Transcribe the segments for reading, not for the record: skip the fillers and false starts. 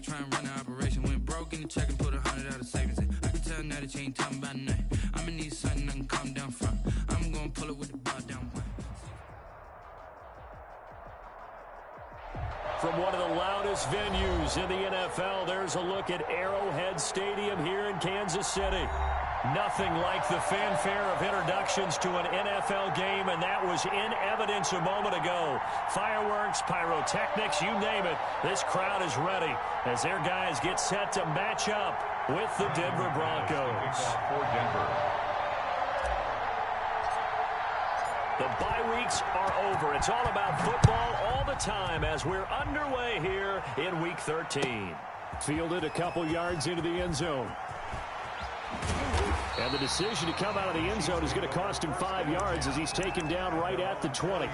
try and run the operation. Went broke in the check and put 100 out of savings in. I can tell now that you ain't talking about nothing. I'ma need something I can calm down from. I'm gonna pull it with the bar down one. From one of the loudest venues in the NFL, there's a look at Arrowhead Stadium here in Kansas City. Nothing like the fanfare of introductions to an NFL game, and that was in evidence a moment ago. Fireworks, pyrotechnics, you name it. This crowd is ready as their guys get set to match up with the Denver Broncos. For Denver. The bye weeks are over. It's all about football all the time as we're underway here in Week 13. Fielded a couple yards into the end zone. And the decision to come out of the end zone is going to cost him 5 yards as he's taken down right at the 20.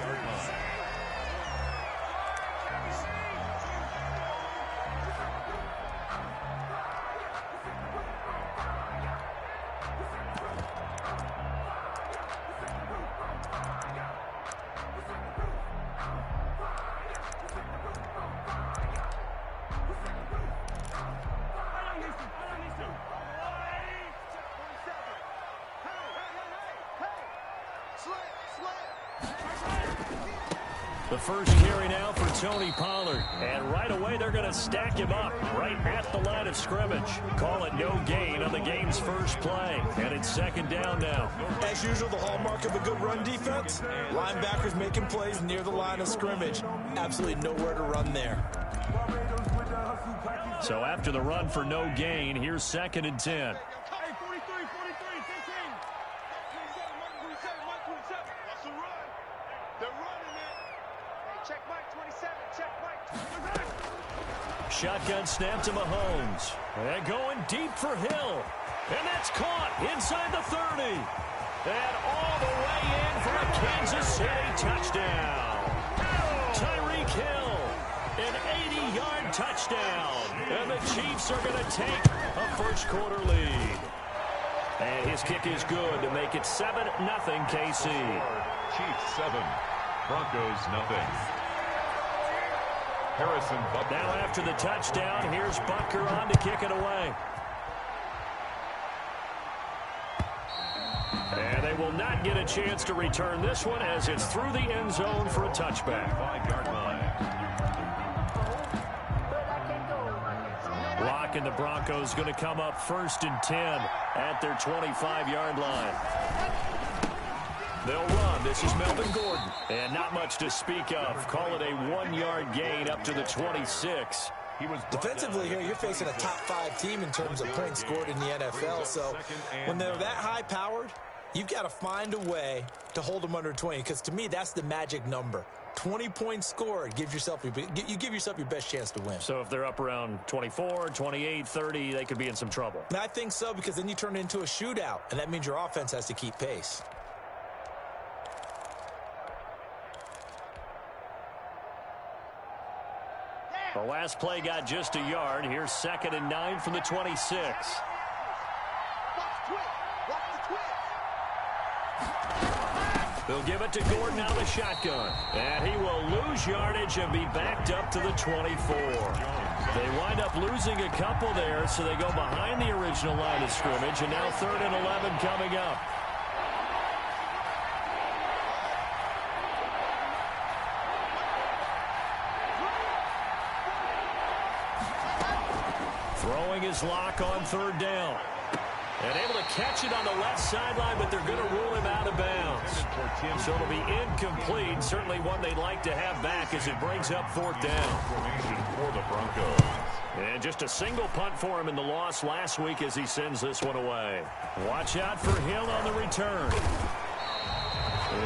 The first carry now for Tony Pollard. And right away, they're going to stack him up right at the line of scrimmage. Call it no gain on the game's first play. And it's second down now. As usual, the hallmark of a good run defense, linebackers making plays near the line of scrimmage. Absolutely nowhere to run there. So after the run for no gain, here's 2nd and 10. Shotgun snap to Mahomes. And going deep for Hill. And that's caught inside the 30. And all the way in for a Kansas City touchdown. Tyreek Hill, an 80-yard touchdown. And the Chiefs are going to take a first-quarter lead. And his kick is good to make it 7-0 KC. Chiefs 7, Broncos 0. Harrison Butker. Now after the touchdown, here's Butker on to kick it away. And they will not get a chance to return this one as it's through the end zone for a touchback. 5-yard line. Lock and the Broncos going to come up 1st and 10 at their 25-yard line. They'll run. This is Melvin Gordon. And not much to speak of. Call it a 1-yard gain up to the 26. Defensively here, you're facing a top 5 team in terms of points scored in the NFL. So when they're that high-powered, you've got to find a way to hold them under 20. Because to me, that's the magic number. 20 points scored. You give yourself your best chance to win. So if they're up around 24, 28, 30, they could be in some trouble. And I think so, because then you turn it into a shootout. And that means your offense has to keep pace. The last play got just a yard. Here's 2nd and 9 from the 26. They'll give it to Gordon out of the shotgun. And he will lose yardage and be backed up to the 24. They wind up losing a couple there, so they go behind the original line of scrimmage. And now 3rd and 11 coming up. Throwing his lock on 3rd down. And able to catch it on the left sideline, but they're going to rule him out of bounds. So it'll be incomplete. Certainly one they'd like to have back as it brings up 4th down. For the Broncos. And just a single punt for him in the loss last week as he sends this one away. Watch out for Hill on the return.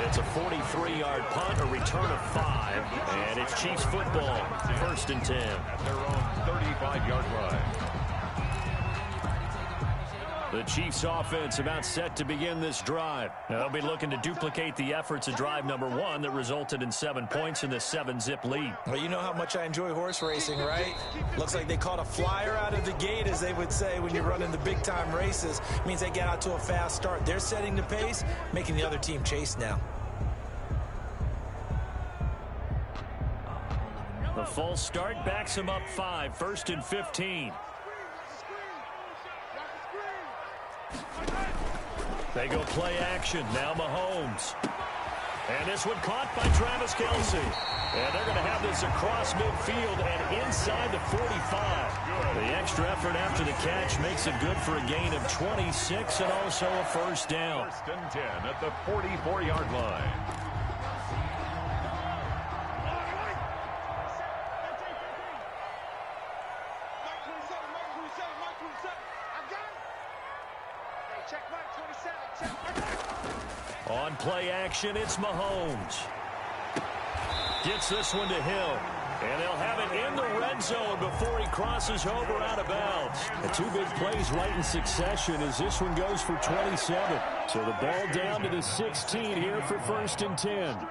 It's a 43-yard punt, a return of 5. And it's Chiefs football, 1st and 10. At their own 35-yard line. The Chiefs offense about set to begin this drive. Now, they'll be looking to duplicate the efforts of drive number 1 that resulted in 7 points in the 7-zip lead. Well, you know how much I enjoy horse racing, right? Looks like they caught a flyer out of the gate, as they would say when you're running the big-time races. It means they get out to a fast start. They're setting the pace, making the other team chase now. The full start backs him up 5, 1st and 15. They go play action. Now Mahomes. And this one caught by Travis Kelce. And they're going to have this across midfield and inside the 45. The extra effort after the catch makes it good for a gain of 26 and also a first down. 1st and 10 at the 44-yard line. On play action, it's Mahomes. Gets this one to Hill. And they'll have it in the red zone before he crosses over out of bounds. The two big plays right in succession as this one goes for 27. So the ball down to the 16 here for 1st and 10.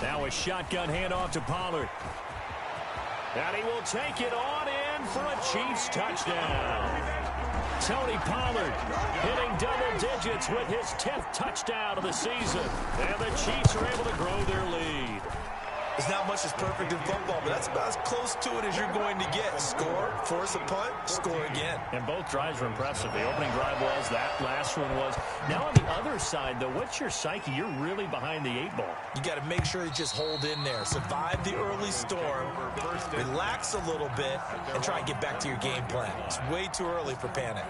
Now a shotgun handoff to Pollard. And he will take it on in for a Chiefs touchdown. Tony Pollard hitting double digits with his 10th touchdown of the season. And the Chiefs are able to grow their lead. It's not much that's perfect in football, but that's about as close to it as you're going to get. Score, force a punt, score again. And both drives were impressive. The opening drive was, that last one was. Now on the other side, though, what's your psyche? You're really behind the 8 ball. You got to make sure you just hold in there. Survive the early storm, relax a little bit, and try and get back to your game plan. It's way too early for panic.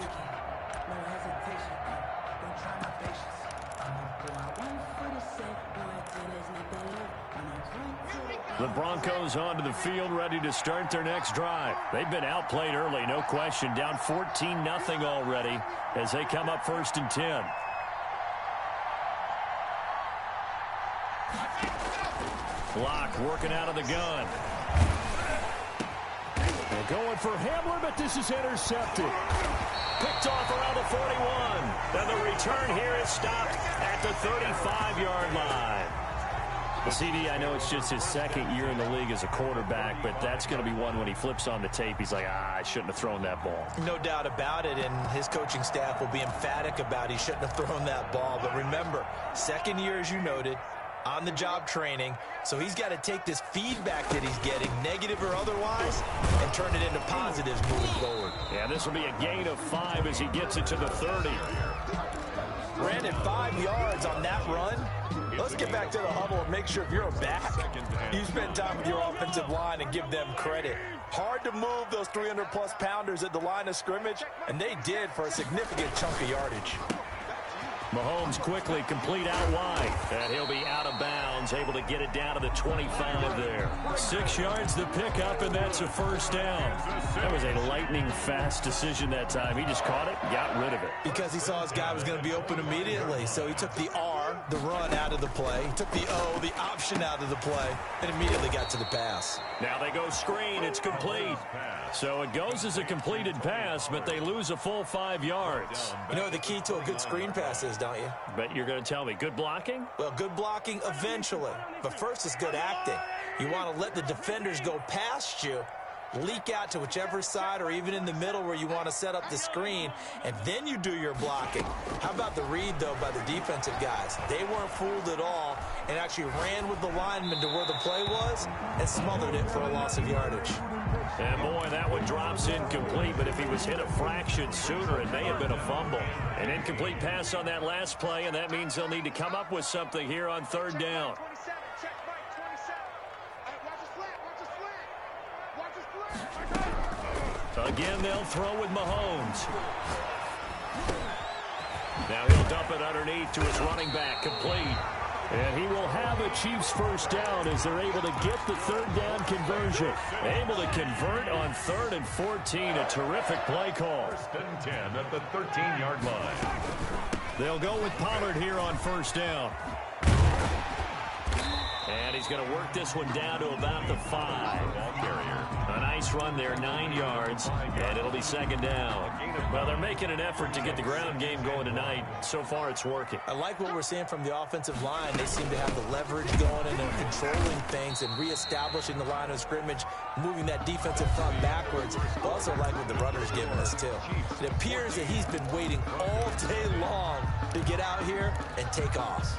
The Broncos onto the field, ready to start their next drive. They've been outplayed early, no question. Down 14-0 already as they come up 1st and 10. Block working out of the gun. They're going for Hamler, but this is intercepted. Picked off around the 41. Then the return here is stopped at the 35-yard line. The CD, I know it's just his 2nd year in the league as a quarterback, but that's going to be one when he flips on the tape. He's like, I shouldn't have thrown that ball. No doubt about it, and his coaching staff will be emphatic about he shouldn't have thrown that ball. But remember, 2nd year, as you noted, on-the-job training, so he's got to take this feedback that he's getting, negative or otherwise, and turn it into positives moving forward. Yeah, this will be a gain of 5 as he gets it to the 30. Brandon, 5 yards on that run. Let's get back to the huddle and make sure if you're a back, you spend time with your offensive line and give them credit. Hard to move those 300-plus pounders at the line of scrimmage, and they did for a significant chunk of yardage. Mahomes quickly complete out wide. And he'll be out of bounds, able to get it down to the 25 there. 6 yards the pickup, and that's a first down. That was a lightning-fast decision that time. He just caught it, got rid of it. Because he saw his guy was going to be open immediately, so he took the R, the run, out of the play. He took the O, the option, out of the play, and immediately got to the pass. Now they go screen. It's complete. So it goes as a completed pass, but they lose a full 5 yards. You know what the key to a good screen pass is, don't you? But you're going to tell me, good blocking? Well, good blocking eventually. But first is good acting. You want to let the defenders go past you, leak out to whichever side or even in the middle where you want to set up the screen, and then you do your blocking. How about the read, though, by the defensive guys? They weren't fooled at all and actually ran with the lineman to where the play was and smothered it for a loss of yardage. And boy, that one drops incomplete, but if he was hit a fraction sooner, it may have been a fumble. An incomplete pass on that last play, and that means they'll need to come up with something here on 3rd down. Again, they'll throw with Mahomes. Now he'll dump it underneath to his running back, complete. And he will have a Chiefs first down as they're able to get the 3rd down conversion. Able to convert on 3rd and 14. A terrific play call. 1st and 10 at the 13-yard line. They'll go with Pollard here on 1st down. And he's going to work this one down to about the 5. Ball carrier. A nice run there, 9 yards, and it'll be 2nd down. Well, they're making an effort to get the ground game going tonight. So far, it's working. I like what we're seeing from the offensive line. They seem to have the leverage going and they're controlling things and reestablishing the line of scrimmage, moving that defensive front backwards. I also like what the runner's giving us, too. It appears that he's been waiting all day long to get out here and take off.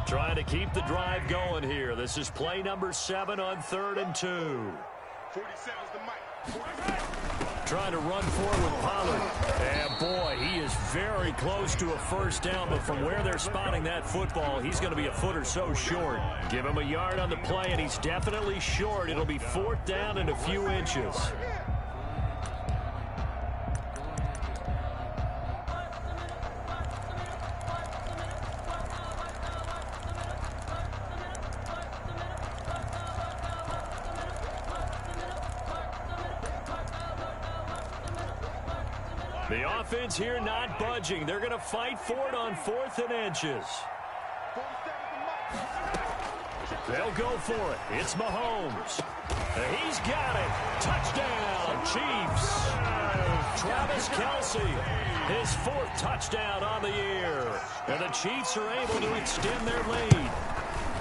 Trying to keep the drive going here. This is play number 7 on 3rd and 2. 47's the mic. Trying to run forward with Pollard. And boy, he is very close to a first down, but from where they're spotting that football, he's going to be a foot or so short. Give him a yard on the play, and he's definitely short. It'll be 4th down and a few inches. The offense here not budging. They're going to fight for it on 4th and inches. They'll go for it. It's Mahomes. He's got it. Touchdown, Chiefs. Travis Kelce, his 4th touchdown on the year. And the Chiefs are able to extend their lead.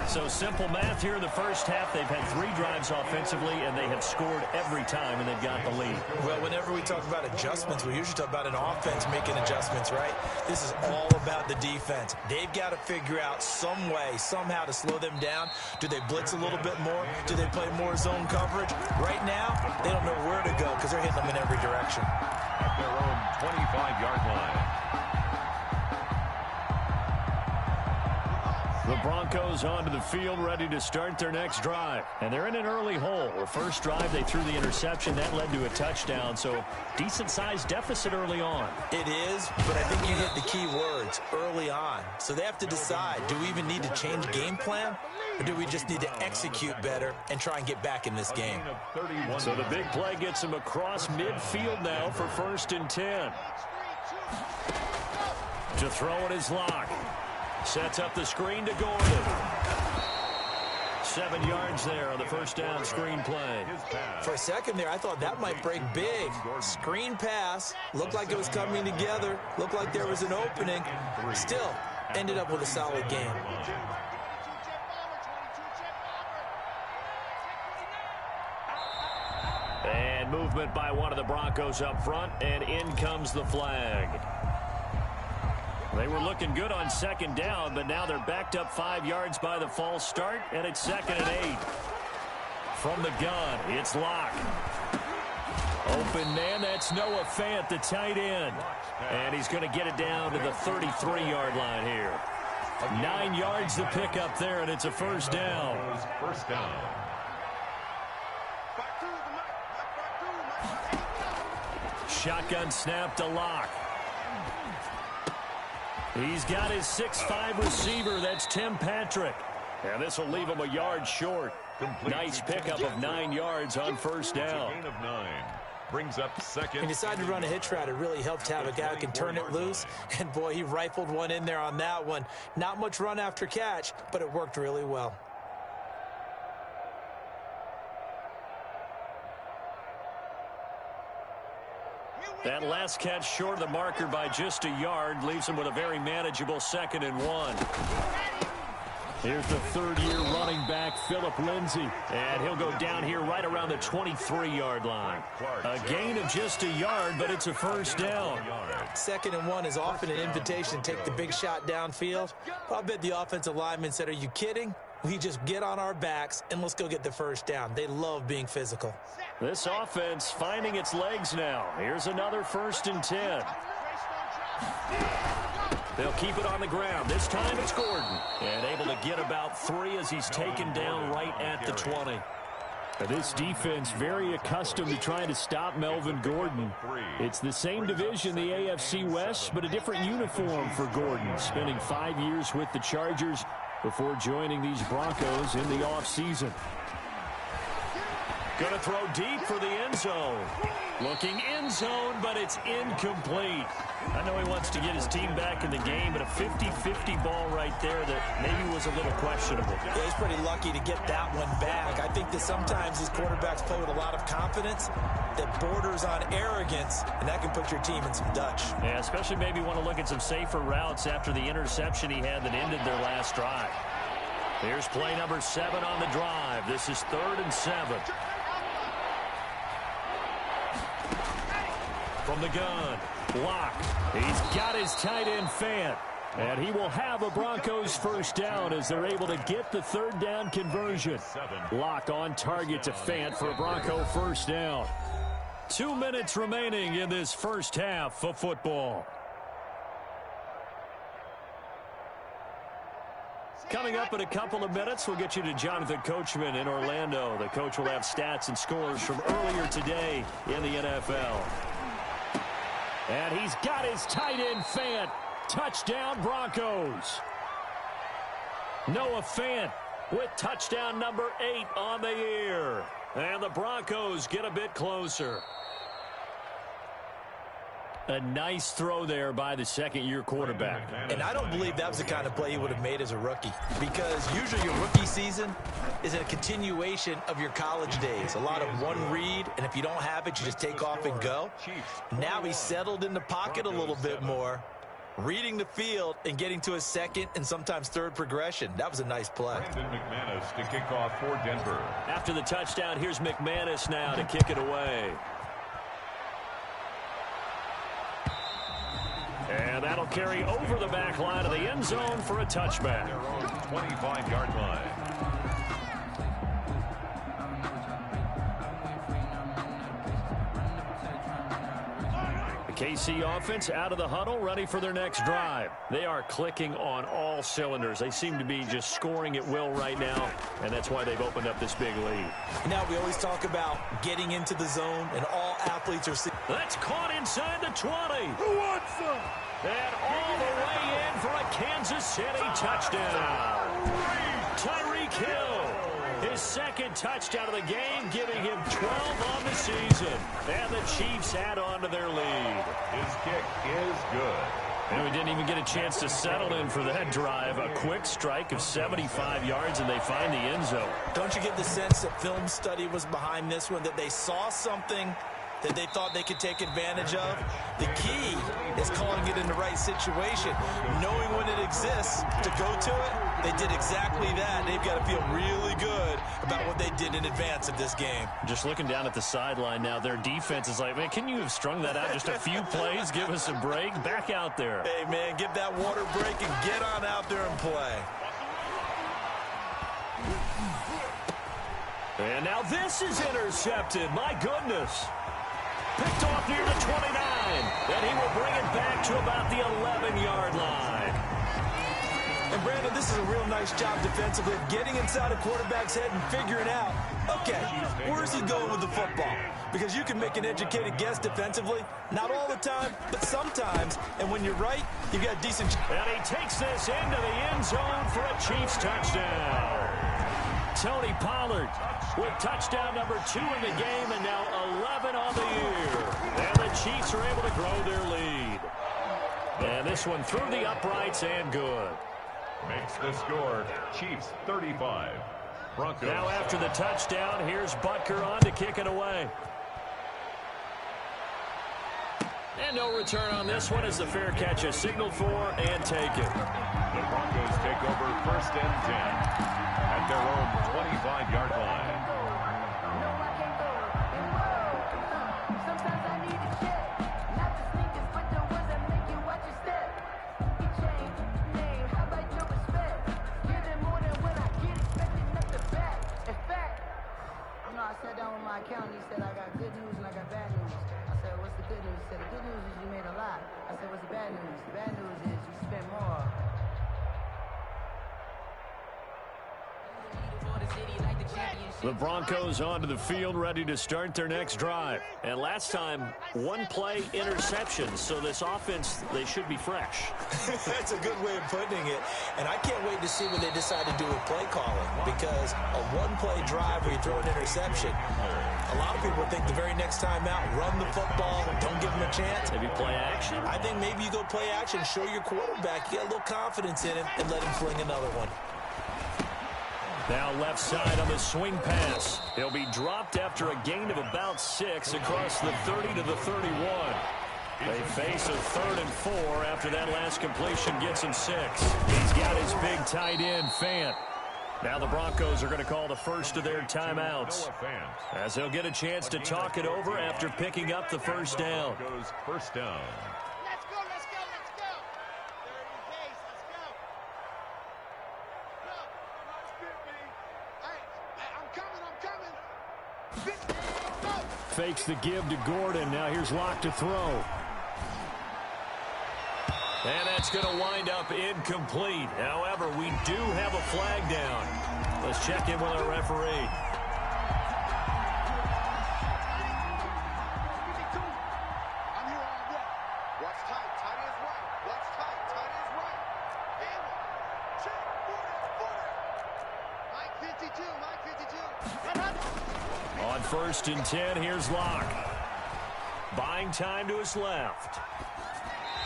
So simple math here in the first half. They've had 3 drives offensively, and they have scored every time, and they've got the lead. Well, whenever we talk about adjustments, we usually talk about an offense making adjustments, right? This is all about the defense. They've got to figure out some way, somehow to slow them down. Do they blitz a little bit more? Do they play more zone coverage? Right now, they don't know where to go because they're hitting them in every direction. At their own 25-yard line. The Broncos onto the field, ready to start their next drive. And they're in an early hole. The first drive, they threw the interception. That led to a touchdown, so decent-sized deficit early on. It is, but I think you hit the key words, early on. So they have to decide, do we even need to change game plan, or do we just need to execute better and try and get back in this game? So the big play gets him across midfield now for 1st and 10. To throw it is Locke. Sets up the screen to Gordon. 7 yards there on the first down screen play. For a second there, I thought that might break big. Screen pass. Looked like it was coming together. Looked like there was an opening. Still, ended up with a solid game. And movement by one of the Broncos up front, and in comes the flag. They were looking good on 2nd down, but now they're backed up 5 yards by the false start, and it's 2nd and 8. From the gun, it's Locke. Open man, that's Noah Fant, the tight end. And he's going to get it down to the 33-yard line here. 9 yards to pick up there, and it's a first down. First down. Shotgun snap to Locke. He's got his 6'5" receiver. That's Tim Patrick. And this will leave him a yard short. Nice pickup of 9 yards on first down. Gain of 9. Brings up 2nd. He decided to run a hitch route. It really helped to have a guy who can turn it loose. And, boy, he rifled one in there on that one. Not much run after catch, but it worked really well. That last catch short of the marker by just a yard leaves him with a very manageable 2nd and 1. Here's the 3rd-year running back, Philip Lindsay. And he'll go down here right around the 23-yard line. A gain of just a yard, but it's a first down. 2nd and 1 is often an invitation to take the big shot downfield. I bet the offensive lineman said, are you kidding? We just get on our backs and let's go get the first down. They love being physical. This offense finding its legs now. Here's another 1st and 10. They'll keep it on the ground. This time it's Gordon. And able to get about 3 as he's taken down right at the 20. This defense very accustomed to trying to stop Melvin Gordon. It's the same division, the AFC West, but a different uniform for Gordon. Spending 5 years with the Chargers before joining these Broncos in the offseason. Going to throw deep for the end zone. Looking end zone, but it's incomplete. I know he wants to get his team back in the game, but a 50-50 ball right there that maybe was a little questionable. Yeah, he's pretty lucky to get that one back. I think that sometimes these quarterbacks play with a lot of confidence that borders on arrogance, and that can put your team in some Dutch. Yeah, especially maybe want to look at some safer routes after the interception he had that ended their last drive. Here's play number 7 on the drive. This is 3rd and 7. From the gun, Locke. He's got his tight end Fant. And he will have a Broncos first down as they're able to get the third down conversion. Lock on target to Fant for a Bronco first down. 2 minutes remaining in this first half of football. Coming up in a couple of minutes, we'll get you to Jonathan Coachman in Orlando. The coach will have stats and scores from earlier today in the NFL. And he's got his tight end, Fant. Touchdown, Broncos. Noah Fant with touchdown number 8 on the year. And the Broncos get a bit closer. A nice throw there by the second-year quarterback. And I don't believe that was the kind of play he would have made as a rookie, because usually your rookie season is a continuation of your college days. A lot of one read, and if you don't have it, you just take off and go. Now he's settled in the pocket a little bit more, reading the field and getting to his second and sometimes third progression. That was a nice play. Brandon McManus to kick off for Denver. After the touchdown, here's McManus now to kick it away. And that'll carry over the back line of the end zone for a touchback. Their own 25-yard line. The KC offense out of the huddle, ready for their next drive. They are clicking on all cylinders. They seem to be just scoring at will right now, and that's why they've opened up this big lead. Now, we always talk about getting into the zone, and all athletes are... That's caught inside the 20. Who wants some? And all the way in for a Kansas City touchdown. Tyreek Hill, his second touchdown of the game, giving him 12 on the season. And the Chiefs add on to their lead. His kick is good. And we didn't even get a chance to settle in for that drive. A quick strike of 75 yards, and they find the end zone. Don't you get the sense that film study was behind this one, that they saw something that they thought they could take advantage of? The key is calling it in the right situation, knowing when it exists to go to it. They did exactly that. They've got to feel really good about what they did in advance of this game. Just looking down at the sideline now, their defense is like, man, can you have strung that out just a few plays? Give us a break. Back out there. Hey, man, give that water break and get on out there and play. And now this is intercepted. My goodness. Picked off near the 29, and he will bring it back to about the 11-yard line. And, Brandon, this is a real nice job defensively of getting inside a quarterback's head and figuring out, okay, where's he going with the football? Because you can make an educated guess defensively, not all the time, but sometimes. And when you're right, you've got decent... And he takes this into the end zone for a Chiefs touchdown. Tony Pollard with touchdown number 2 in the game, and now 11 on the year. And the Chiefs are able to grow their lead. And this one through the uprights and good. Makes the score Chiefs 35. Broncos. Now after the touchdown, here's Butker on to kick it away. And no return on this one as the fair catch is signaled for and taken. The Broncos take over first and 10 at their own 25-yard line. I sat down with my accountant. He said, I got good news and I got bad news. I said, what's the good news? He said, the good news is you made a lot. I said, what's the bad news? The bad news is you spent more. The Broncos onto the field, ready to start their next drive. And last time, one play interception. So this offense, they should be fresh. That's a good way of putting it. And I can't wait to see what they decide to do with play calling, because a one-play drive where you throw an interception, a lot of people think the very next time out, run the football, don't give them a chance. Maybe play action? I think maybe you go play action, show your quarterback, you get a little confidence in him, and let him fling another one. Now left side on the swing pass. He'll be dropped after a gain of about 6 across the 30 to the 31. They face a 3rd and 4 after that last completion gets him 6. He's got his big tight end, Fant. Now the Broncos are going to call the first of their timeouts, as they'll get a chance to talk it over after picking up the first down. Broncos first down. Let's go, let's go, let's go. 30 days. Fakes the give to Gordon. Now here's Locke to throw. And that's going to wind up incomplete. However, we do have a flag down. Let's check in with our referee. On 1st and 10, here's Locke. Buying time to his left.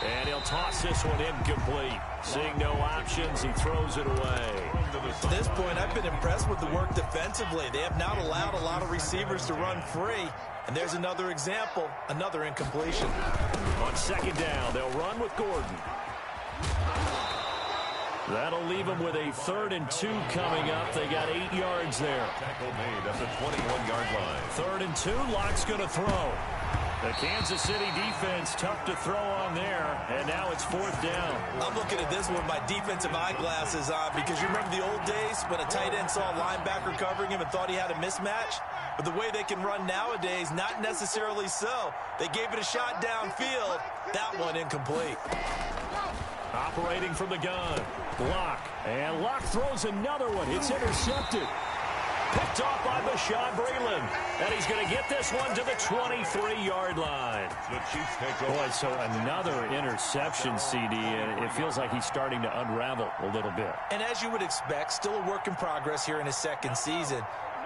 And he'll toss this one incomplete. Seeing no options, he throws it away. At this point, I've been impressed with the work defensively. They have not allowed a lot of receivers to run free. And there's another example, another incompletion. On 2nd down, they'll run with Gordon. That'll leave them with a 3rd and 2 coming up. They got 8 yards there. Tackle made at the 21-yard line. 3rd and 2, Locke's going to throw. The Kansas City defense tough to throw on there, and now it's 4th down. I'm looking at this one with my defensive eyeglasses on because you remember the old days when a tight end saw a linebacker covering him and thought he had a mismatch? But the way they can run nowadays, not necessarily so. They gave it a shot downfield. That one incomplete. Operating from the gun, Locke. And Locke throws another one. It's intercepted. Picked off by Bashaud Breeland. And he's going to get this one to the 23-yard line. The Chiefs take over. Boy, so another interception, CD, and it feels like he's starting to unravel a little bit. And as you would expect, still a work in progress here in his 2nd season.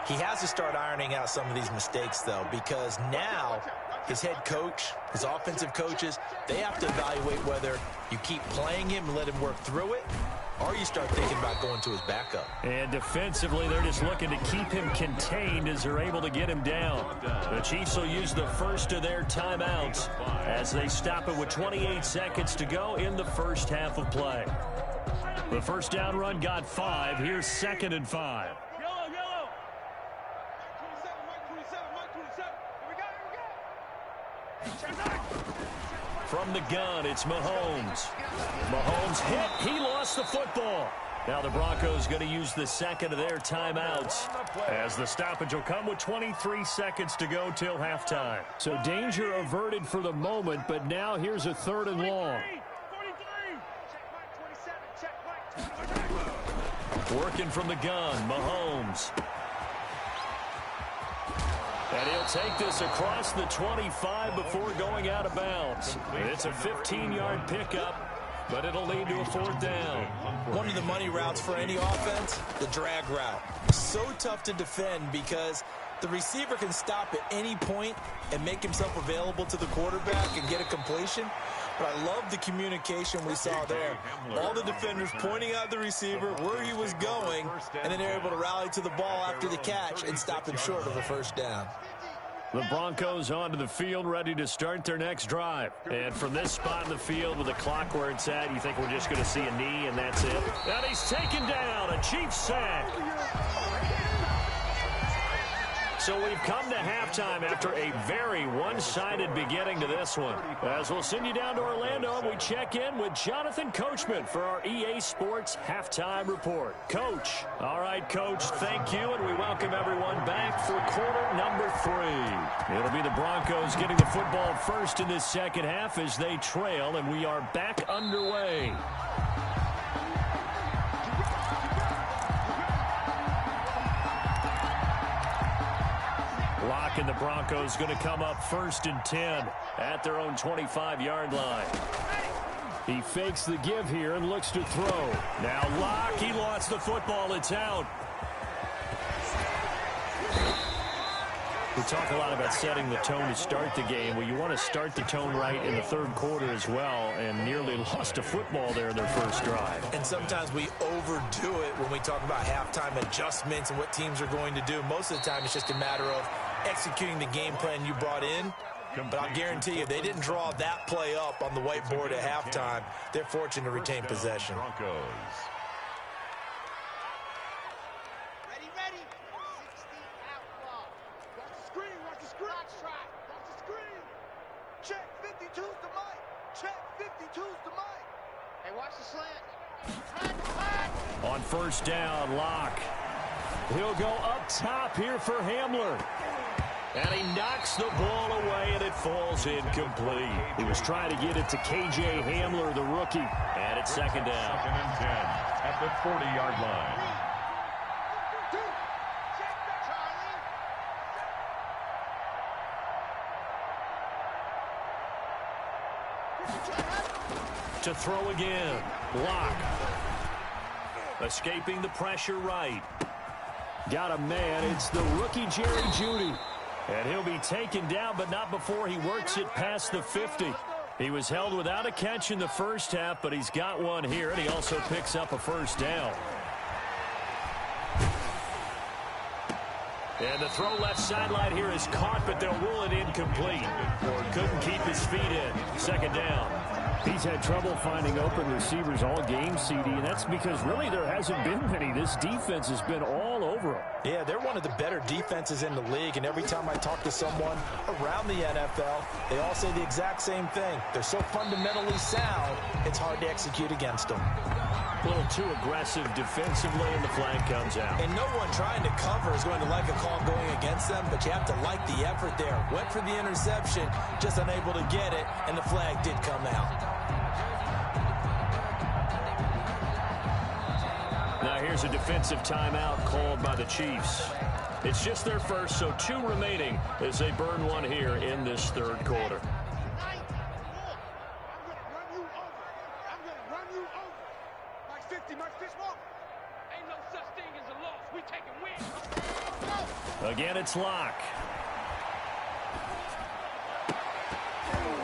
He has to start ironing out some of these mistakes, though, because now his head coach, his offensive coaches, they have to evaluate whether you keep playing him and let him work through it, or you start thinking about going to his backup. And defensively, they're just looking to keep him contained as they're able to get him down. The Chiefs will use the first of their timeouts as they stop it with 28 seconds to go in the first half of play. The first down run got 5. Here's 2nd and 5. From the gun, it's Mahomes. Mahomes hit. He lost the football. Now the Broncos going to use the 2nd of their timeouts as the stoppage will come with 23 seconds to go till halftime. So danger averted for the moment, but now here's a 3rd and long. Working from the gun, Mahomes. And he'll take this across the 25 before going out of bounds. It's a 15-yard pickup, but it'll lead to a 4th down. One of the money routes for any offense, the drag route. So tough to defend because the receiver can stop at any point and make himself available to the quarterback and get a completion. But I love the communication we saw there. All the defenders pointing out the receiver, where he was going, and then they're able to rally to the ball after the catch and stop him short of a 1st down. The Broncos onto the field, ready to start their next drive. And from this spot in the field with the clock where it's at, you think we're just going to see a knee and that's it? And he's taken down, a Chiefs sack. So we've come to halftime after a very one-sided beginning to this one. As we'll send you down to Orlando, and we check in with Jonathan Coachman for our EA Sports Halftime Report. Coach. All right, Coach, thank you, and we welcome everyone back for quarter number 3. It'll be the Broncos getting the football first in this 2nd half as they trail, and we are back underway. Locke and the Broncos going to come up 1st and 10 at their own 25-yard line. He fakes the give here and looks to throw. Now Locke, he lost the football. It's out. We talk a lot about setting the tone to start the game. Well, you want to start the tone right in the 3rd quarter as well, and nearly lost a football there in their first drive. And sometimes we overdo it when we talk about halftime adjustments and what teams are going to do. Most of the time, it's just a matter of executing the game plan you brought in. But I'll guarantee you, they didn't draw that play up on the whiteboard at halftime. They're fortunate to retain possession. Broncos. On 1st down, Locke. He'll go up top here for Hamler. And he knocks the ball away, and it falls incomplete. He was trying to get it to K.J. Hamler, the rookie. And it's second down. 2nd and 10 at the 40-yard line. To throw again. Lock. Escaping the pressure right. Got a man. It's the rookie Jerry Jeudy. And he'll be taken down, but not before he works it past the 50. He was held without a catch in the first half, but he's got one here, and he also picks up a first down. And the throw left sideline here is caught, but they'll rule it incomplete. Couldn't keep his feet in. Second down. He's had trouble finding open receivers all game, CD, and that's because really there hasn't been many. This defense has been all over him. Yeah, they're one of the better defenses in the league, and every time I talk to someone around the NFL, they all say the exact same thing. They're so fundamentally sound, it's hard to execute against them. A little too aggressive defensively, and the flag comes out. And no one trying to cover is going to like a call going against them, but you have to like the effort there. Went for the interception, just unable to get it, and the flag did come out. Now here's a defensive timeout called by the Chiefs. It's just their first, so 2 remaining as they burn one here in this third quarter. Again, it's Lock.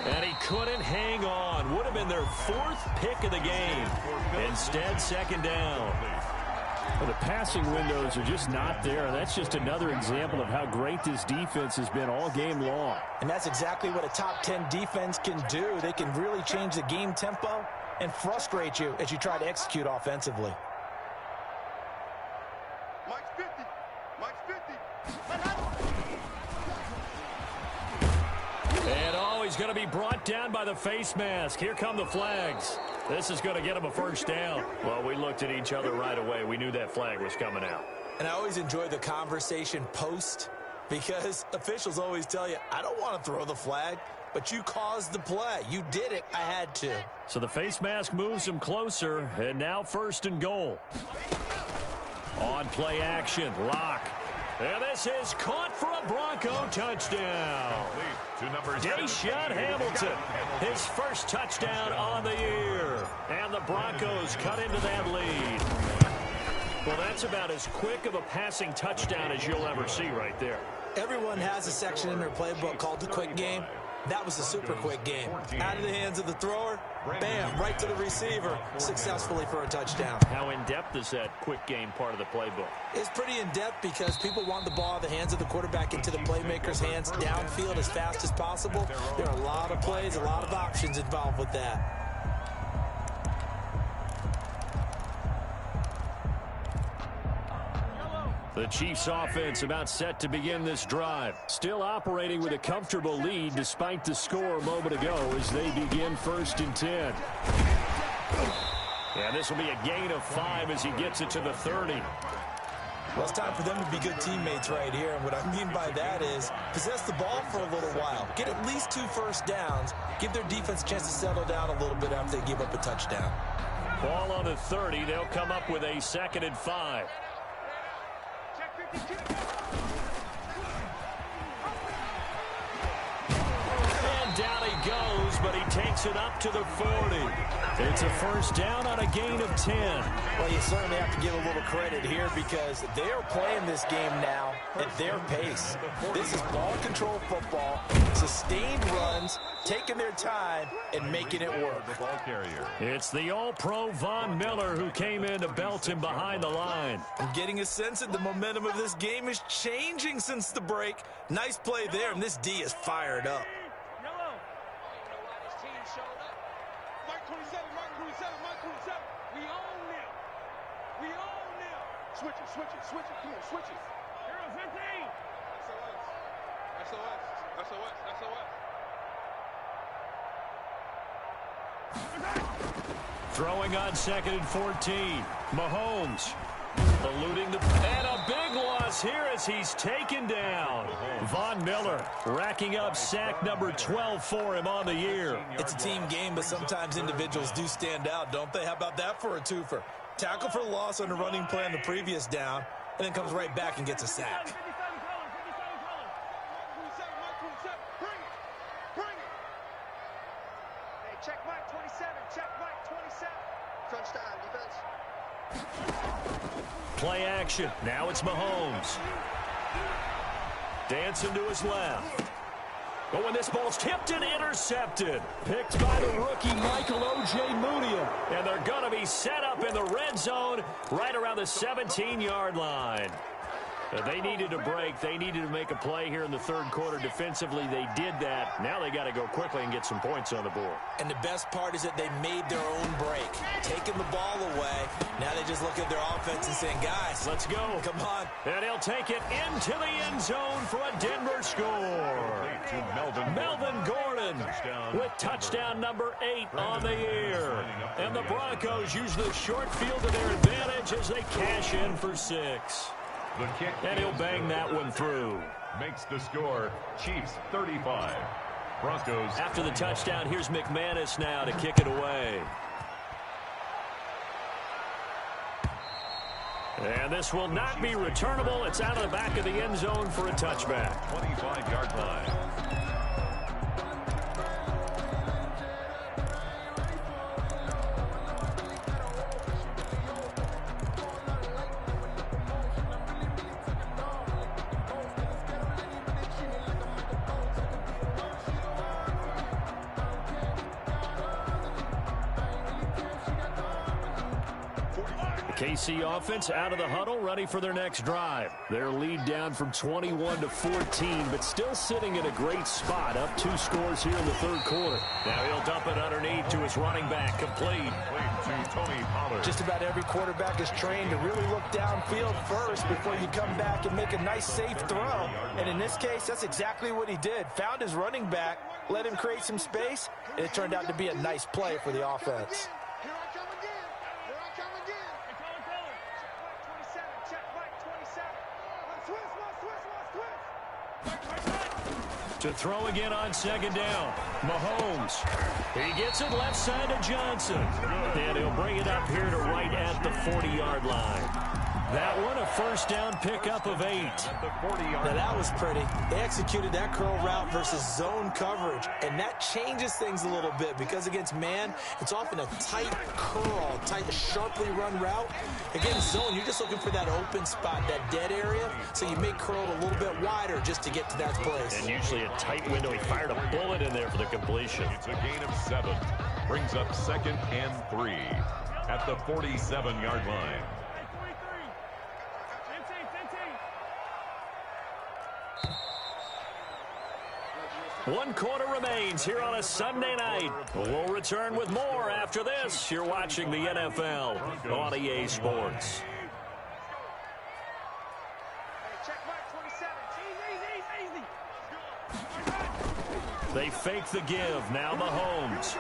And he couldn't hang on. Would have been their 4th pick of the game. Instead, second down. Well, the passing windows are just not there. That's just another example of how great this defense has been all game long. And that's exactly what a top 10 defense can do. They can really change the game tempo and frustrate you as you try to execute offensively. Mike's 50. Mike's 50. And he's going to be brought down by the face mask. Here come the flags. This is going to get him a first down. Well, we looked at each other right away. We knew that flag was coming out. And I always enjoy the conversation post because officials always tell you, I don't want to throw the flag, but you caused the play. You did it. I had to. So the face mask moves him closer, and now 1st and goal. On play action, Lock. And this is caught for a Bronco touchdown. Deshaun Hamilton, his first touchdown on the year. And the Broncos cut into that lead. Well, that's about as quick of a passing touchdown as you'll ever see right there. Everyone has a section in their playbook called the quick game. That was a super quick game. Out of the hands of the thrower, bam, right to the receiver, successfully for a touchdown. How in-depth is that quick game part of the playbook? It's pretty in-depth because people want the ball out of the hands of the quarterback into the playmaker's hands downfield as fast as possible. There are a lot of plays, a lot of options involved with that. The Chiefs offense about set to begin this drive. Still operating with a comfortable lead despite the score a moment ago as they begin 1st and 10. And this will be a gain of 5 as he gets it to the 30. Well, it's time for them to be good teammates right here. And what I mean by that is possess the ball for a little while. Get at least 2 first downs. Give their defense a chance to settle down a little bit after they give up a touchdown. Ball on the 30. They'll come up with a 2nd and 5. And down he goes, but he takes it up to the 40. It's a first down on a gain of 10. Well, you certainly have to give a little credit here because they are playing this game now at their pace. This is ball control football, sustained runs, taking their time, and making it work. It's the All-Pro Von Miller who came in to belt him behind the line. I'm getting a sense that the momentum of this game is changing since the break. Nice play there, and this D is fired up. Switch it, come on, switch it. 0-15. SOS. Throwing on 2nd and 14. Mahomes eluding the... And a big one. loss here as he's taken down. Von Miller racking up sack number 12 for him on the year. It's a team game, but sometimes individuals do stand out, don't they? How about that for a twofer? Tackle for loss on the running play on the previous down, and then comes right back and gets a sack. Check Mike 27. Check Mike 27. Crunch time, defense. Play action. Now it's Mahomes. Dancing to his left. Oh, and this ball's tipped and intercepted. Picked by the rookie Michael Ojemudia. And they're going to be set up in the red zone right around the 17-yard line. They needed a break. They needed to make a play here in the third quarter. Defensively, they did that. Now they got to go quickly and get some points on the board. And the best part is that they made their own break, taking the ball away. Now they just look at their offense and saying, guys, let's go. Come on. And he'll take it into the end zone for a Denver score. Melvin Gordon with touchdown number 8 on the year. And the Broncos use the short field to their advantage as they cash in for 6. The kick, and he'll bang that one through. Makes the score Chiefs 35. Broncos. After the touchdown, here's McManus now to kick it away. And this will not be returnable. It's out of the back of the end zone for a touchback. 25-yard line. KC offense out of the huddle, ready for their next drive. Their lead down from 21 to 14, but still sitting in a great spot, up 2 scores here in the third quarter. Now he'll dump it underneath to his running back, complete. To Tony Pollard. Just about every quarterback is trained to really look downfield first before you come back and make a nice, safe throw. And in this case, that's exactly what he did. Found his running back, let him create some space, and it turned out to be a nice play for the offense. To throw again on second down. Mahomes. He gets it left side to Johnson. And he'll bring it up here to right at the 40-yard line. That one, a first down pickup of 8. Now that was pretty. They executed that curl route versus zone coverage, and that changes things a little bit because against man, it's often a tight curl, tight, sharply run route. Against zone, you're just looking for that open spot, that dead area, so you make curl a little bit wider just to get to that place. And usually a tight window. He fired a bullet in there for the completion. It's a gain of 7. Brings up 2nd and 3 at the 47-yard line. One quarter remains here on a Sunday night. We'll return with more after this. You're watching the NFL on EA Sports. They fake the give. Now Mahomes.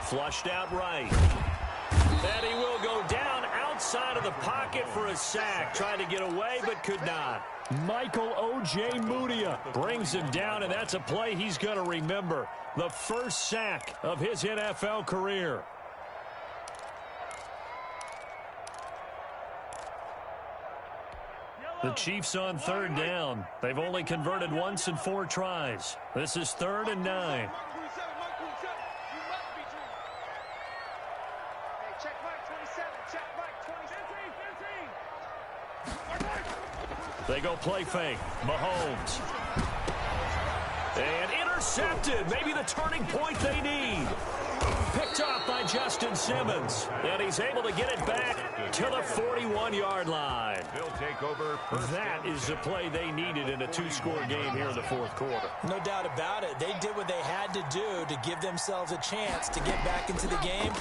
Flushed out right. And he will go down outside of the pocket for a sack. Tried to get away, but could not. Michael Ojemudia brings him down, and that's a play he's going to remember. The first sack of his NFL career. The Chiefs on third down. They've only converted once in 4 tries. This is 3rd and 9. They go play fake. Mahomes. And intercepted. Maybe the turning point they need. Picked off by Justin Simmons. And he's able to get it back to the 41-yard line. They'll take over. That is the play they needed in a 2-score game here in the fourth quarter. No doubt about it. They did what they had to do to give themselves a chance to get back into the game.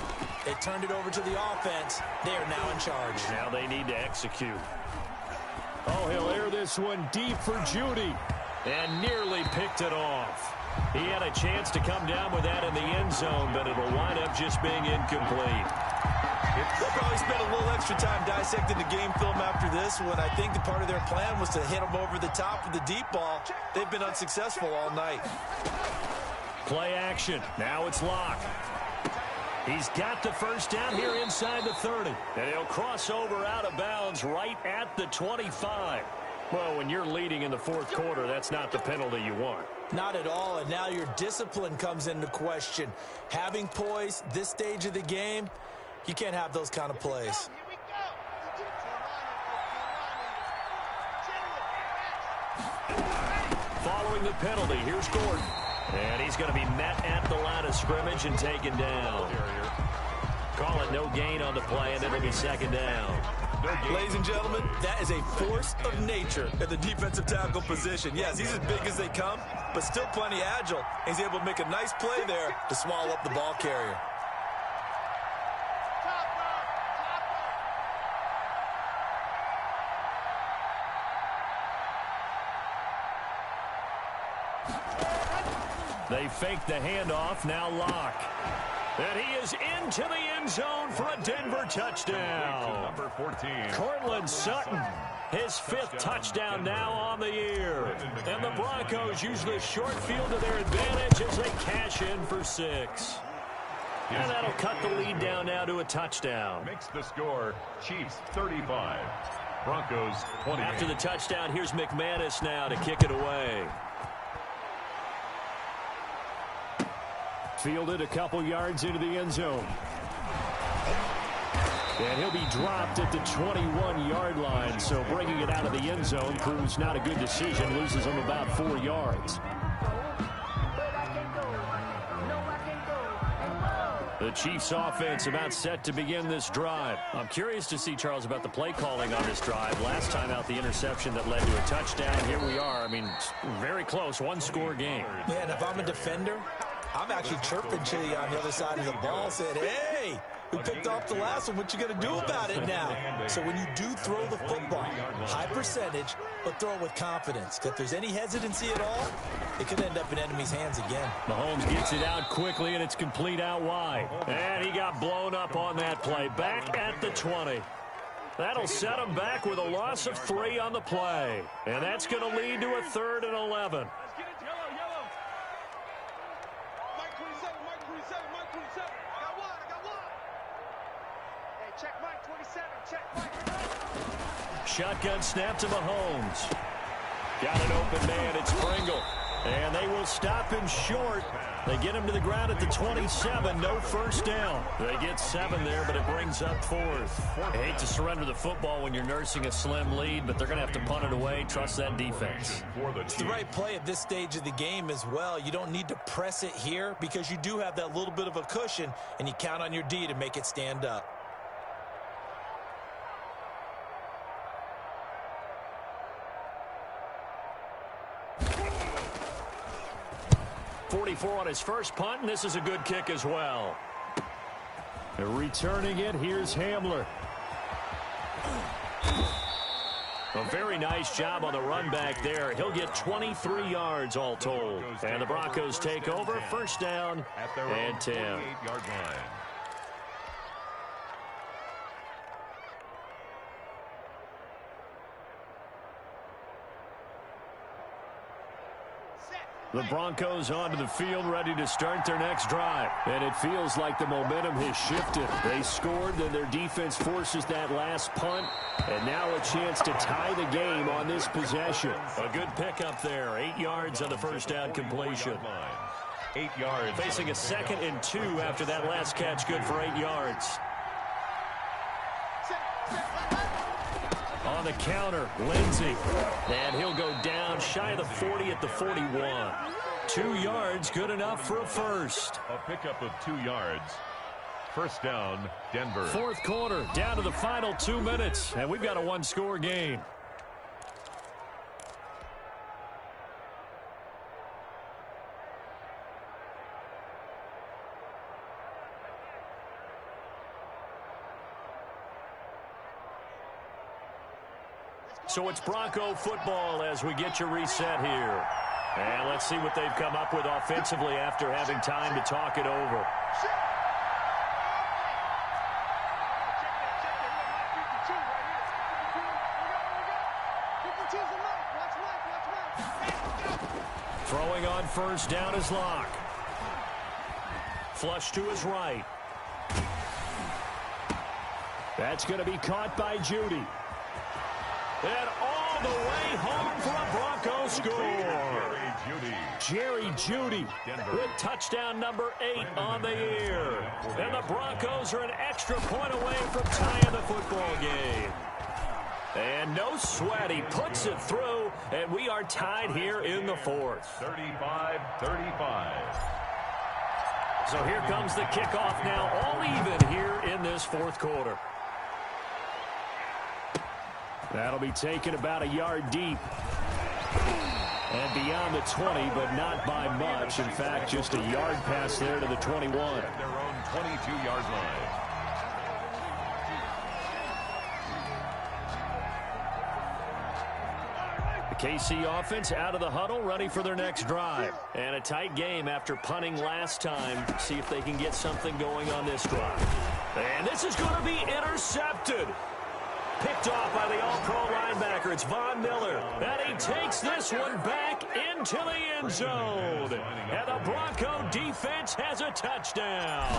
They turned it over to the offense. They are now in charge. Now they need to execute. Oh, he'll air this one deep for Judy. And nearly picked it off. He had a chance to come down with that in the end zone, but it'll wind up just being incomplete. Look, he's spent a little extra time dissecting the game film after this one. I think the part of their plan was to hit them over the top with the deep ball. They've been unsuccessful all night. Play action. Now it's Locke. He's got the first down here inside the 30. And he'll cross over out of bounds right at the 25. Well, when you're leading in the fourth quarter, that's not the penalty you want. Not at all, and now your discipline comes into question. Having poise this stage of the game, you can't have those kind of plays. Following the penalty, here's Gordon. And he's going to be met at the line of scrimmage and taken down. Call it no gain on the play, and it'll be second down. Ladies and gentlemen, that is a force of nature at the defensive tackle position. Yes, he's as big as they come, but still plenty agile. He's able to make a nice play there to swallow up the ball carrier. They fake the handoff, now Locke. And he is into the end zone for a Denver touchdown. Number 14. Courtland Sutton, his fifth touchdown now on the year. And the Broncos use the short field to their advantage as they cash in for 6. And that'll cut the lead down now to a touchdown. Makes the score Chiefs 35. Broncos 28. After the touchdown, here's McManus now to kick it away. Fielded a couple yards into the end zone. And he'll be dropped at the 21-yard line, so bringing it out of the end zone proves not a good decision, loses him about 4 yards. The Chiefs offense about set to begin this drive. I'm curious to see, Charles, about the play calling on this drive. Last time out, the interception that led to a touchdown. Here we are. I mean, very close, one-score game. Man, if I'm a defender, I'm actually chirping Chili on the other side of the ball, saying, hey, we picked off the last one. What you going to do about it now? So when you do throw the football, high percentage, but throw it with confidence. If there's any hesitancy at all, it could end up in enemy's hands again. Mahomes gets it out quickly, and it's complete out wide. And he got blown up on that play. Back at the 20. That'll set him back with a loss of 3 on the play. And that's going to lead to a 3rd and 11. Shotgun snap to Mahomes. Got an open man. It's Pringle. And they will stop him short. They get him to the ground at the 27. No first down. They get 7 there, but it brings up 4th. I hate to surrender the football when you're nursing a slim lead, but they're going to have to punt it away. Trust that defense. It's the right play at this stage of the game as well. You don't need to press it here because you do have that little bit of a cushion, and you count on your D to make it stand up. 44 on his first punt, and this is a good kick as well. Returning it, here's Hamler. A very nice job on the run back there. He'll get 23 yards all told. And the Broncos take over, first down and 10. 48-yard line. The Broncos onto the field, ready to start their next drive. And it feels like the momentum has shifted. They scored, then their defense forces that last punt. And now a chance to tie the game on this possession. A good pickup there. 8 yards on the first down completion. 8 yards. Facing a 2nd and 2 after that last catch, good for 8 yards. On the counter, Lindsey. And he'll go down shy of the 40 at the 41. 2 yards, good enough for a first. A pickup of 2 yards. First down, Denver. Fourth quarter, down to the final 2 minutes. And we've got a one-score game. So it's Bronco football as we get you reset here. And let's see what they've come up with offensively after having time to talk it over. Throwing on first down is Locke. Flush to his right. That's going to be caught by Jeudy. And all the way home for a Broncos score. Jerry Jeudy with touchdown number 8 on the year. And the Broncos are an extra point away from tying the football game. And no sweat, he puts it through, and we are tied here in the fourth. 35-35. So here comes the kickoff now, all even here in this fourth quarter. That'll be taken about a yard deep. And beyond the 20, but not by much. In fact, just a yard pass there to the 21. At their own 22-yard line. The KC offense out of the huddle, ready for their next drive. And a tight game after punting last time. See if they can get something going on this drive. And this is going to be intercepted. Picked off by the all-pro linebacker. It's Von Miller. And he takes this one back into the end zone. And the Bronco defense has a touchdown.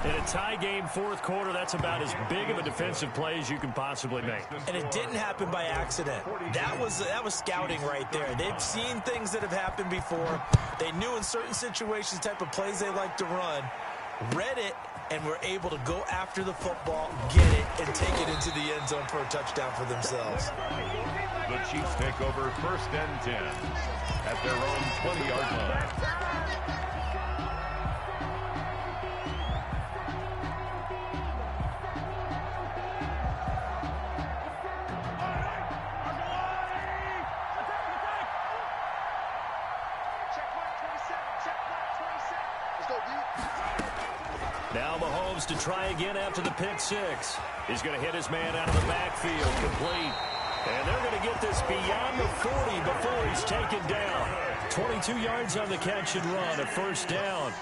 In a tie game fourth quarter, that's about as big of a defensive play as you can possibly make. And it didn't happen by accident. That was scouting right there. They've seen things that have happened before. They knew in certain situations the type of plays they like to run, read it, and were able to go after the football, get it, and take it into the end zone for a touchdown for themselves. The Chiefs take over 1st and 10 at their own 20-yard line. Now Mahomes to try again after the pick six. He's going to hit his man out of the backfield, complete. And they're going to get this beyond the 40 before he's taken down. 22 yards on the catch and run, a first down.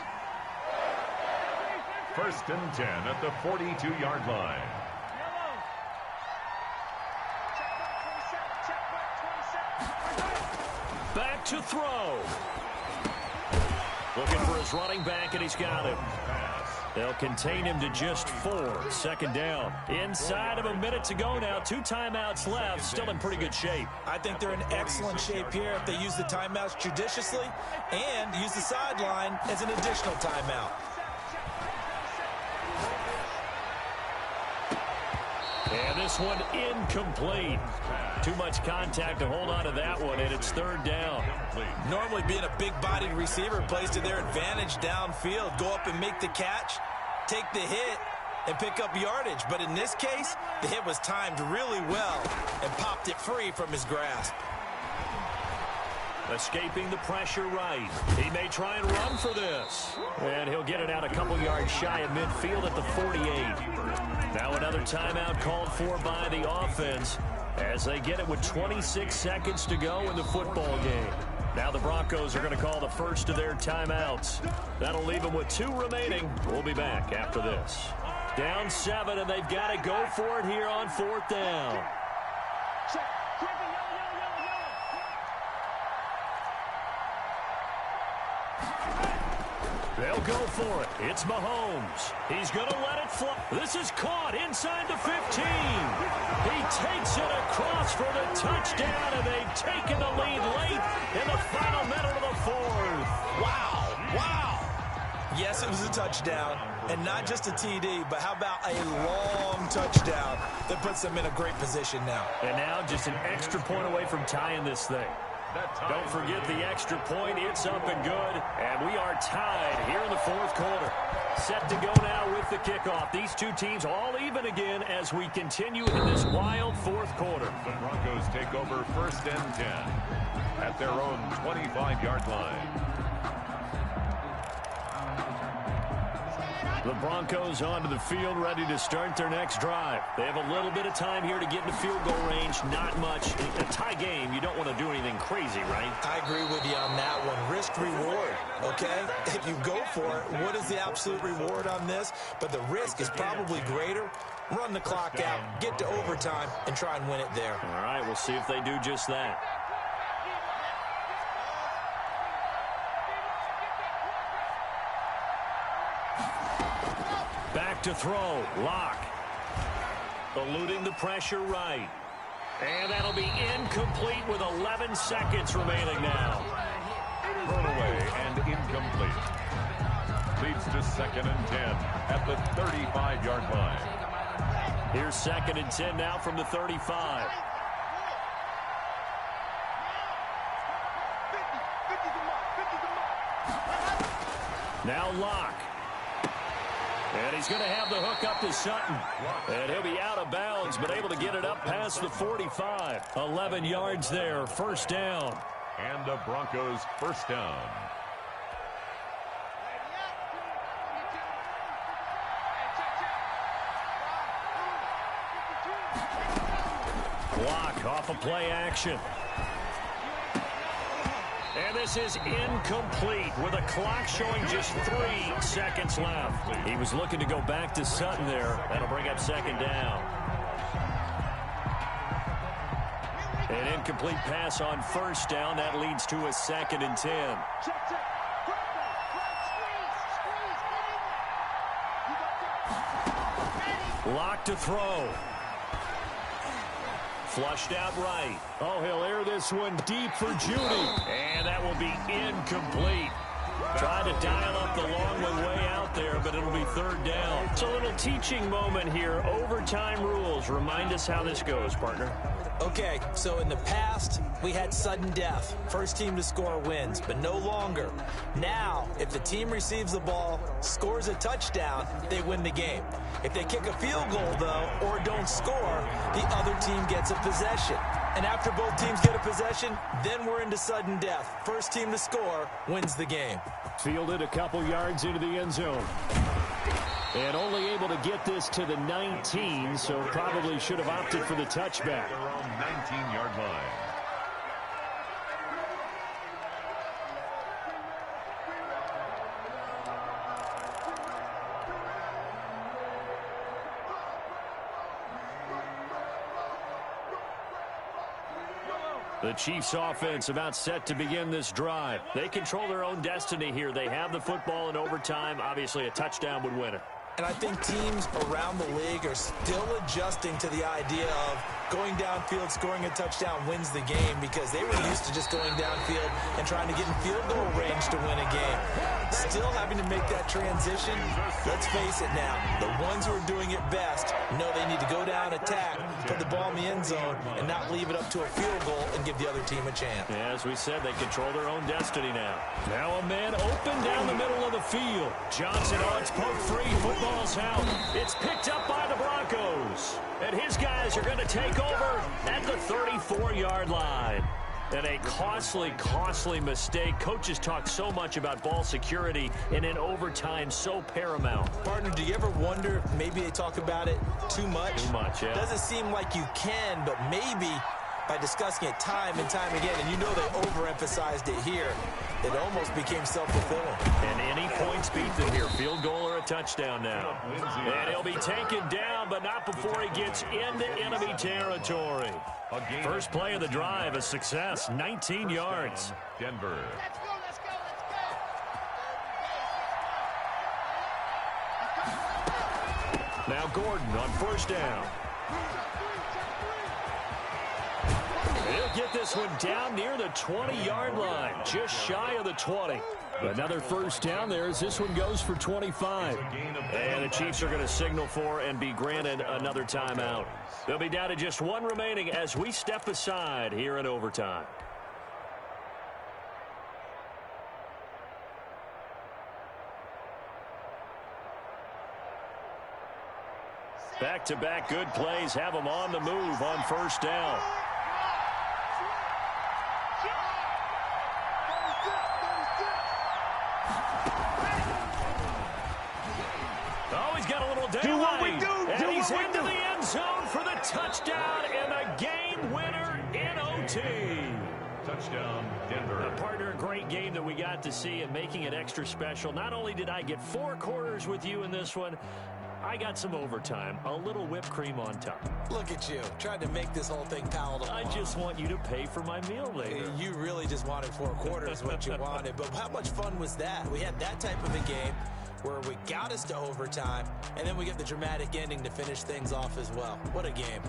1st and 10 at the 42-yard line. Back to throw. Looking for his running back, and he's got him. They'll contain him to just 4. 2nd down. Inside of a minute to go now. 2 timeouts left. Still in pretty good shape. I think they're in excellent shape here if they use the timeouts judiciously and use the sideline as an additional timeout. And this one incomplete. Too much contact to hold on to that one, and it's 3rd down. Normally being a big-bodied receiver plays to their advantage downfield. Go up and make the catch, take the hit, and pick up yardage. But in this case, the hit was timed really well and popped it free from his grasp. Escaping the pressure right. He may try and run for this. And he'll get it out a couple yards shy of midfield at the 48. Now another timeout called for by the offense as they get it with 26 seconds to go in the football game. Now the Broncos are going to call the first of their timeouts. That'll leave them with 2 remaining. We'll be back after this. Down 7, and they've got to go for it here on 4th down. They'll go for it. It's Mahomes. He's going to let it fly. This is caught inside the 15. He takes it across for the touchdown, and they've taken the lead late in the final minute of the 4th. Wow. Wow. Yes, it was a touchdown, and not just a TD, but how about a long touchdown that puts them in a great position now. And now just an extra point away from tying this thing. Don't forget the extra point. It's up and good. And we are tied here in the 4th quarter. Set to go now with the kickoff. These 2 teams all even again as we continue in this wild 4th quarter. The Broncos take over 1st and 10 at their own 25-yard line. The Broncos onto the field, ready to start their next drive. They have a little bit of time here to get into field goal range, not much. In a tie game, you don't want to do anything crazy, right? I agree with you on that one. Risk-reward, okay? If you go for it, what is the absolute reward on this? But the risk is probably greater. Run the clock out, get to overtime, and try and win it there. All right, we'll see if they do just that. Back to throw. Lock. Eluding the pressure right. And that'll be incomplete with 11 seconds remaining now. Thrown away and incomplete. Leads to 2nd and 10 at the 35-yard line. Here's 2nd and 10 now from the 35. Now Lock. And he's going to have the hook up to Sutton. And he'll be out of bounds, but able to get it up past the 45. 11 yards there, first down. And the Broncos first down. Block off of play action. And this is incomplete with a clock showing just 3 seconds left. He was looking to go back to Sutton there. That'll bring up 2nd down. An incomplete pass on first down. That leads to a 2nd and 10. Lock to throw. Flushed out right. Oh, he'll air this one deep for Judy. And that will be incomplete. Tried to dial up the long one way out there, but it'll be 3rd down. It's a little teaching moment here. Overtime rules. Remind us how this goes, partner. Okay, so in the past, we had sudden death. First team to score wins, but no longer. Now, if the team receives the ball, scores a touchdown, they win the game. If they kick a field goal, though, or don't score, the other team gets a possession. And after both teams get a possession, then we're into sudden death. First team to score wins the game. Fielded a couple yards into the end zone. And only able to get this to the 19, so probably should have opted for the touchback. Around 19-yard line. The Chiefs offense about set to begin this drive. They control their own destiny here. They have the football in overtime. Obviously, a touchdown would win it. And I think teams around the league are still adjusting to the idea of going downfield, scoring a touchdown wins the game, because they were used to just going downfield and trying to get in field goal range to win a game. Still having to make that transition. Let's face it now, the ones who are doing it best know they need to go down, attack, put the ball in the end zone, and not leave it up to a field goal and give the other team a chance. Yeah, as we said, they control their own destiny now. Now a man open down the middle of the field. Johnson, it's poke free. Football's out. It's picked up by the Broncos. And his guys are going to take over at the 34-yard line. And a costly, costly mistake. Coaches talk so much about ball security, and in overtime, so paramount. Partner, do you ever wonder if maybe they talk about it too much? Too much, yeah. Doesn't seem like you can, but maybe by discussing it time and time again, and you know they overemphasized it here, it almost became self-fulfilling. And any points beat them here. Field goal or a touchdown now. And he'll be taken down, but not before he gets into enemy territory. First play of the drive, a success, 19 yards. Denver. Let's go, let's go, let's go. Now Gordon on first down. He'll get this one down near the 20-yard line, just shy of the 20. Another first down there as this one goes for 25. And the Chiefs are going to signal for and be granted another timeout. They'll be down to just one remaining as we step aside here in overtime. Back-to-back good plays have them on the move on first down. little daylight. Do what we do. And Do he's what we into do. the end zone for the touchdown and the game winner in OT. Touchdown, Denver. Partner, a great game that we got to see and making it extra special. Not only did I get 4 quarters with you in this one, I got some overtime, a little whipped cream on top. Look at you, trying to make this whole thing palatable. I just want you to pay for my meal later. You really just wanted 4 quarters, what you wanted. But how much fun was that? We had that type of a game where we got us to overtime, and then we get the dramatic ending to finish things off as well. What a game.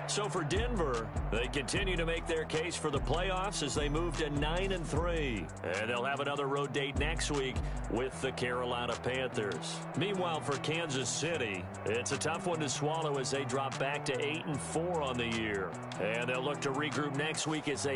So for Denver, they continue to make their case for the playoffs as they move to 9-3. And they'll have another road date next week with the Carolina Panthers. Meanwhile, for Kansas City, it's a tough one to swallow as they drop back to 8-4 on the year. And they'll look to regroup next week as they